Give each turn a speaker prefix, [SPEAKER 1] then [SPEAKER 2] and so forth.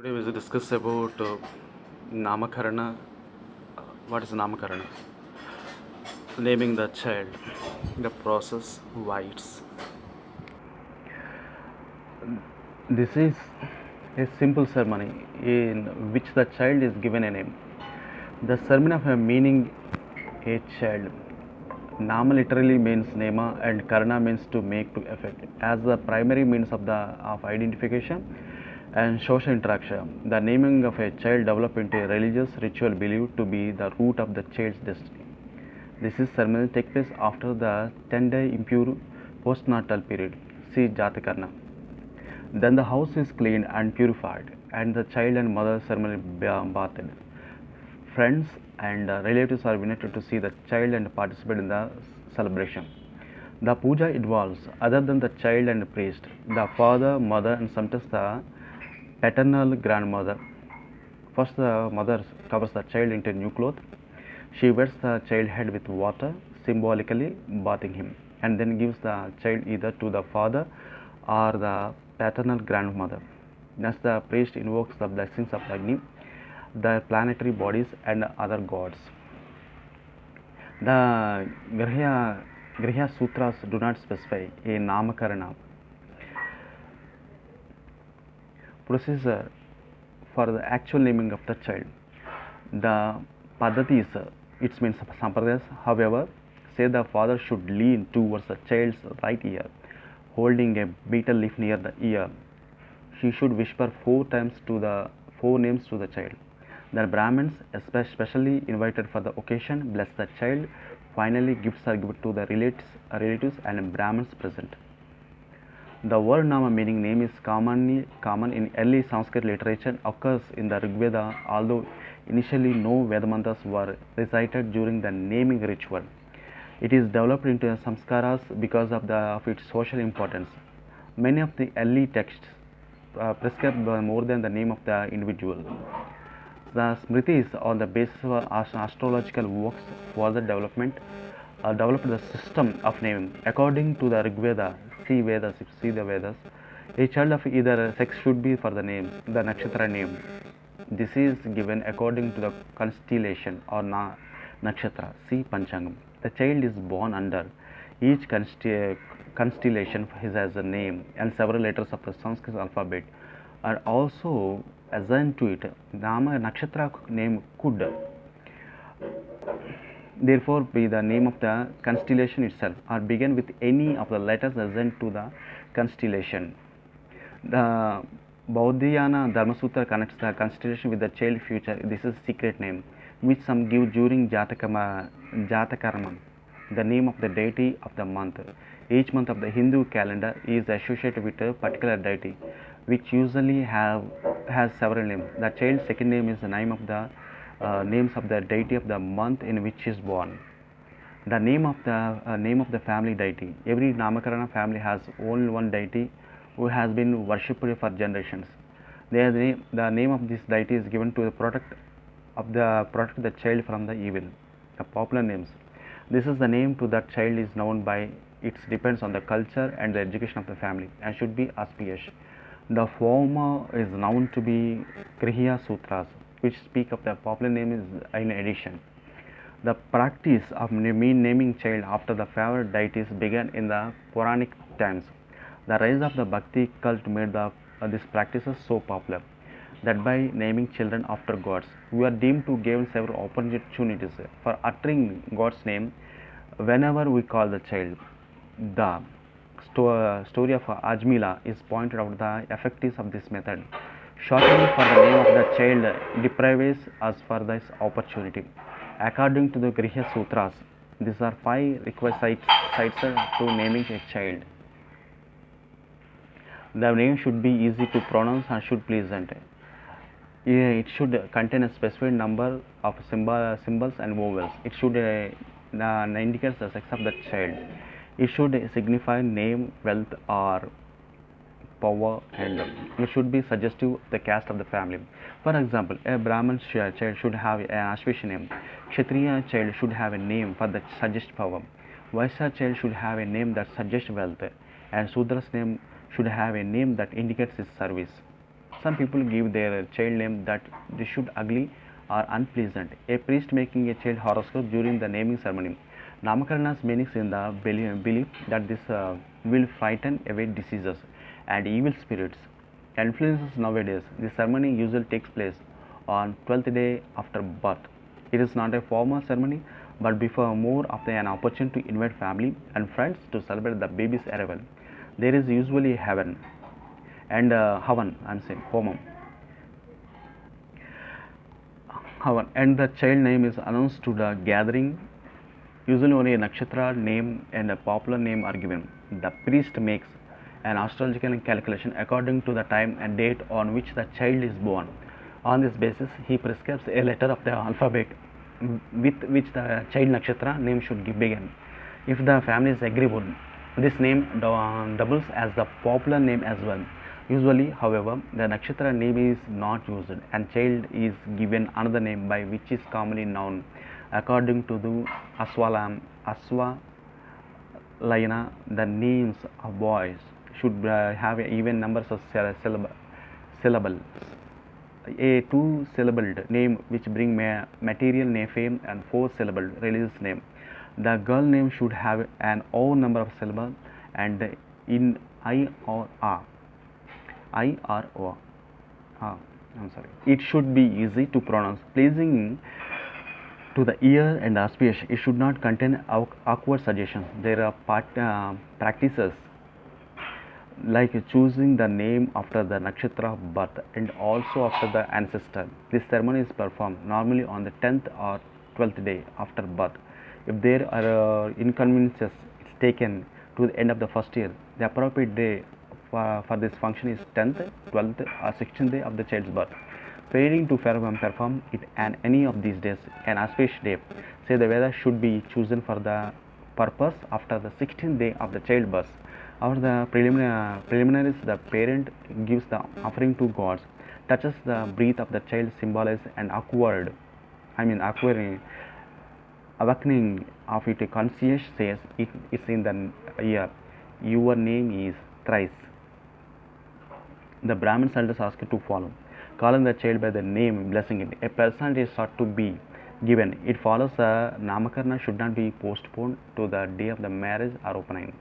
[SPEAKER 1] Today we will discuss about Namakarana. What is Namakarana? Naming the child, the process, why it's. This is a simple ceremony in which the child is given a name. The ceremony of a meaning a child. Nama literally means nema and Karana means to make to effect. As the primary means of identification and social interaction, the naming of a child developed into a religious ritual believed to be the root of the child's destiny. This is ceremony takes place after the 10-day impure postnatal period. See Jatakarna. Then the house is cleaned and purified, and the child and mother ceremony bathed. Friends and relatives are invited to see the child and participate in the celebration. The puja involves, other than the child and the priest, the father, mother, and sometimes the paternal grandmother. First, the mother covers the child into new cloth. She wets the child head with water, symbolically bathing him, and then gives the child either to the father or the paternal grandmother. Thus, the priest invokes the blessings of Agni, the planetary bodies, and other gods. The Grihya Sutras do not specify a Namakarana procedure for the actual naming of the child. The Padhatis, it means Sampradayas, however, say the father should lean towards the child's right ear, holding a betel leaf near the ear. She should whisper 4 times to the 4 names to the child. The Brahmins, especially invited for the occasion, bless the child. Finally, gifts are given to the relatives and Brahmins present. The word Nama meaning name is common in early Sanskrit literature, occurs in the Rigveda, although initially no Vedamantras were recited during the naming ritual. It is developed into samskaras because of its social importance. Many of the early texts prescribe more than the name of the individual. The Smritis, on the basis of astrological works, further developed the system of naming. According to the Rig Veda, see Vedas, if see the Vedas, a child of either sex should be for the name, the nakshatra name. This is given according to the constellation or nakshatra. See Panchangam. The child is born under each constellation has a name and several letters of the Sanskrit alphabet are also assigned to it. Nama nakshatra name could therefore be the name of the constellation itself or begin with any of the letters assigned to the constellation. The Baudhayana Dharmasutra connects the constellation with the child future. This is secret name which some give during Jatakarma, the name of the deity of the month. Each month of the Hindu calendar is associated with a particular deity, which usually has several names. The child's second name is the name of the names of the deity of the month in which he is born. The name of the family deity. Every Namakarana family has only one deity who has been worshipped for generations. The name of this deity is given to protect the child from the evil. The popular names. This is the name to that child is known by. It depends on the culture and the education of the family and should be auspicious. The former is known to be Grihya Sutras, which speak of the popular name is in addition. The practice of naming child after the favorite deities began in the Puranic times. The rise of the Bhakti cult made this practices so popular that by naming children after gods, we are deemed to give several opportunities for uttering God's name whenever we call the child. The story of Ajmila is pointed out the effectiveness of this method. Shortening for the name of the child deprives us for this opportunity. According to the Grihya Sutras, these are 5 requisites to naming a child. The name should be easy to pronounce and should pleasant. It should contain a specified number of symbols and vowels. It should indicate the sex of the child. It should signify name, wealth, or power, and it should be suggestive of the caste of the family. For example, a Brahmin child should have an auspicious name. Kshatriya child should have a name for the suggest power. Vaishya child should have a name that suggests wealth, and Sudra's name should have a name that indicates his service. Some people give their child name that they should ugly or unpleasant. A priest making a child horoscope during the naming ceremony. Namakarana's meanings in the belief that this will frighten away diseases and evil spirits. Influences nowadays. The ceremony usually takes place on 12th day after birth. It is not a formal ceremony, but before more of an opportunity to invite family and friends to celebrate the baby's arrival. There is usually heaven and havan. I'm saying homam. Havan and the child name is announced to the gathering. Usually only a nakshatra name and a popular name are given. The priest makes an astrological calculation according to the time and date on which the child is born. On this basis, he prescribes a letter of the alphabet with which the child nakshatra name should begin. If the family is agreeable, this name doubles as the popular name as well. Usually, however, the nakshatra name is not used and child is given another name by which is commonly known. According to the Aswa Layana, the names of boys should have even numbers of syllables. A two-syllabled name which bring material name fame and four-syllabled religious name. The girl name should have an odd number of syllables and in I or O. I'm sorry. It should be easy to pronounce, pleasing to the ear and auspicious. It should not contain awkward suggestions. There are practices like choosing the name after the nakshatra of birth and also after the ancestor. This ceremony is performed normally on the 10th or 12th day after birth. If there are inconveniences, it's taken to the end of the first year. The appropriate day for this function is 10th, 12th or 16th day of the child's birth. Failing to perform it on any of these days, an auspicious day, say the Veda, should be chosen for the purpose after the 16th day of the child birth. After the preliminaries, the parent gives the offering to gods, touches the breath of the child, symbolizes an awakening of it. Conscience says it is in the year. Your name is thrice. The Brahmin's elders asked to follow, calling the child by the name, blessing it. A person is sought to be given. It follows the Namakarana should not be postponed to the day of the marriage or opening.